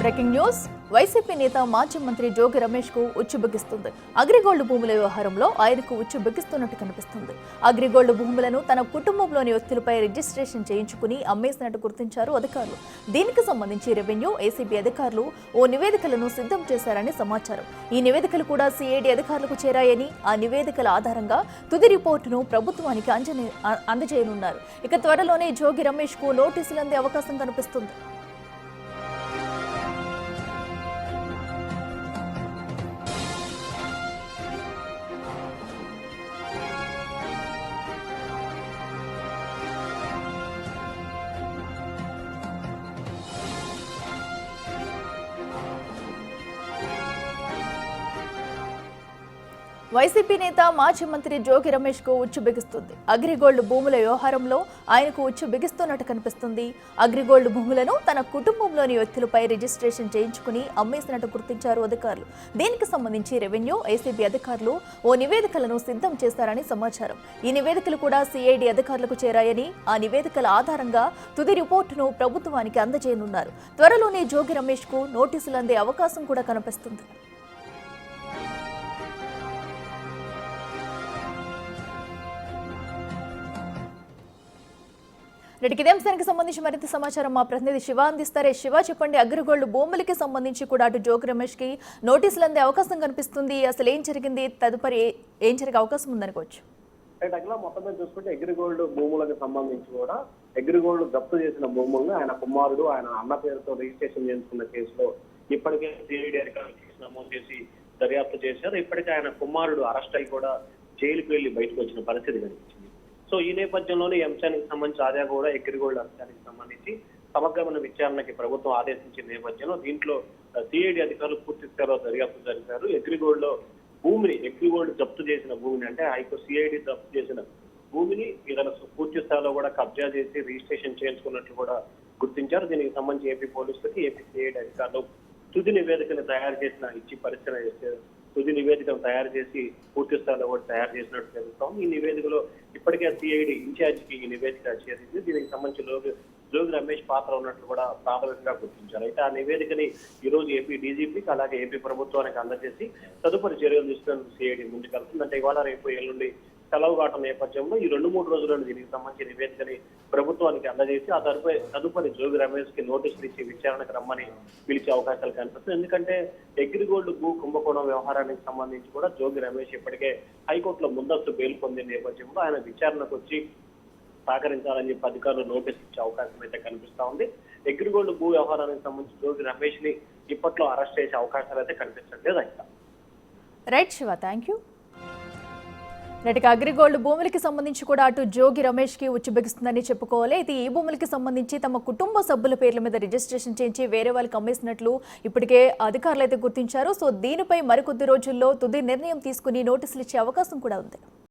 Breaking news YCP నేత మాజీ మంత్రి జోగి రమేష్ కు ఉచ్చు బిగిస్తుంది. అగ్రిగోల్డ్ భూముల వ్యవహారంలో ఆయనకు ఉచ్చు బిగిస్తున్నట్టు కనిపిస్తుంది. అగ్రిగోల్డ్ భూములను తన కుటుంబంలోని వ్యక్తులపై రిజిస్ట్రేషన్ చేయించుకుని అమ్మేసినట్టు గుర్తించారు అధికారులు. దీనికి సంబంధించి రెవెన్యూ, ఏసీబీ అధికారులు ఓ నివేదికలను సిద్ధం చేశారని సమాచారం. ఈ నివేదికలు కూడా సిఐడి అధికారులకు చేరాయని, ఆ నివేదికల ఆధారంగా తుది రిపోర్టును ప్రభుత్వానికి అందజేయనున్నారు. ఇక త్వరలోనే జోగి రమేష్ కు నోటీసులు అందే అవకాశం కనిపిస్తుంది. వైసీపీ నేత మాజీ మంత్రి జోగి రమేష్ కు ఉచ్చు బిగిస్తుంది. అగ్రిగోల్డ్ భూముల వ్యవహారంలో ఆయనకు ఉచ్చు బిగిస్తున్నట్టు కనిపిస్తుంది. అగ్రిగోల్డ్ భూములను తన కుటుంబంలోని వ్యక్తులపై రిజిస్ట్రేషన్ చేయించుకుని అమ్మేసినట్టు గుర్తించారు అధికారులు. దీనికి సంబంధించి రెవెన్యూ, ఏసీబీ అధికారులు ఓ నివేదికలను సిద్ధం చేశారని సమాచారం. ఈ నివేదికలు కూడా సిఐడి అధికారులకు చేరాయని, ఆ నివేదికల ఆధారంగా తుది రిపోర్టును ప్రభుత్వానికి అందజేయనున్నారు. త్వరలోనే జోగి రమేష్ కు నోటీసులు అందే అవకాశం కూడా కనిపిస్తుంది. ఇదే అంశానికి సంబంధించి మరింత సమాచారం మా ప్రతినిధి శివ అందిస్తారే. శివ, చెప్పండి, అగ్రిగోల్డ్ భూములకి సంబంధించి కూడా అటు జోగి రమేష్ కి నోటీసులు అందే అవకాశం కనిపిస్తుంది. అసలు ఏం జరిగింది, తదుపరి ఏం జరిగే అవకాశం ఉందనుకోవచ్చు? మొత్తం మీద చూసుకుంటే అగ్రిగోల్డ్ భూములకు సంబంధించి కూడా అగ్రిగోల్డ్ జప్తు చేసిన భూములను ఆయన కుమారుడు, ఆయన అన్న పేరుతో రిజిస్ట్రేషన్ చేసుకున్న కేసులో ఇప్పటికే సిఐడి అధికారులు కేసు నమోదు చేసి దర్యాప్తు చేశారు. ఇప్పటికే ఆయన కుమారుడు అరెస్ట్ అయి కూడా జైలుకు వెళ్లి బయటకు వచ్చిన పరిస్థితి కనిపించింది. సో ఈ నేపథ్యంలోనే ఈ అంశానికి సంబంధించి ఆదా కూడా అగ్రిగోల్డ్ అంశానికి సంబంధించి సమగ్రమైన విచారణకి ప్రభుత్వం ఆదేశించిన నేపథ్యంలో దీంట్లో సిఐడి అధికారులు పూర్తి స్థాయిలో దర్యాప్తు జరిపారు. అగ్రిగోల్డ్ జప్తు చేసిన భూమిని, అంటే సిఐడి జప్తు చేసిన భూమిని ఇతర పూర్తి స్థాయిలో కూడా కబ్జా చేసి రిజిస్ట్రేషన్ చేయించుకున్నట్లు కూడా గుర్తించారు. దీనికి సంబంధించి ఏపీ పోలీసులకి, ఏపీ సిఐడి అధికారులు తుది నివేదికను తయారు చేసిన తుది నివేదికను తయారు చేసి పూర్తి స్థాయిలో కూడా తయారు చేసినట్టు తెలుస్తాం. ఈ నివేదికలో ఇప్పటికే సిఐడి ఇన్ఛార్జికి ఈ నివేదిక చేరింది. దీనికి సంబంధించి జోగి రమేష్ పాత్ర ఉన్నట్లు కూడా ప్రాథమికంగా గుర్తించారు. అయితే ఆ నివేదికని ఈ రోజు ఏపీ డీజీపీకి అలాగే ఏపీ ప్రభుత్వానికి అందజేసి తదుపరి చర్యలు తీసుకునేందుకు సిఐడి ముందుకెళ్తుంది. అంటే ఇవాళ రేపు ఎల్లుండి సెలవు కావటం నేపథ్యంలో ఈ 2-3 రోజుల్లో దీనికి సంబంధించిన నివేదికని ప్రభుత్వానికి అందజేసి ఆ తదుపరి జోగి రమేష్ కి నోటీసులు ఇచ్చి విచారణకు రమ్మని పిలిచే అవకాశాలు కనిపిస్తుంది. ఎందుకంటే అగ్రిగోల్డ్ భూ కుంభకోణం వ్యవహారానికి సంబంధించి కూడా జోగి రమేష్ ఇప్పటికే హైకోర్టులో ముందస్తు బెయిల్ పొందిన నేపథ్యంలో ఆయన విచారణకు వచ్చి సహకరించాలని చెప్పి అధికారులు నోటీసు ఇచ్చే అవకాశం అయితే కనిపిస్తా ఉంది. అగ్రిగోల్డ్ భూ వ్యవహారానికి సంబంధించి జోగి రమేష్ ని ఇప్పట్లో అరెస్ట్ చేసే అవకాశాలు అయితే కనిపించట్లేదు. అయితే రైట్ శివ, థ్యాంక్ యూ. రైట్గా అగ్రిగోల్డ్ భూములకి సంబంధించి కూడా అటు జోగి రమేష్ కి ఉచ్చు బిగిస్తుందని చెప్పుకోవాలి. అయితే ఈ భూములకి సంబంధించి తమ కుటుంబ సభ్యుల పేర్ల మీద రిజిస్ట్రేషన్ చేయించి వేరే వాళ్ళకి అమ్మేసినట్లు ఇప్పటికే అధికారులు అయితే గుర్తించారు. సో దీనిపై మరికొద్ది రోజుల్లో తుది నిర్ణయం తీసుకుని నోటీసులు ఇచ్చే అవకాశం కూడా ఉంది.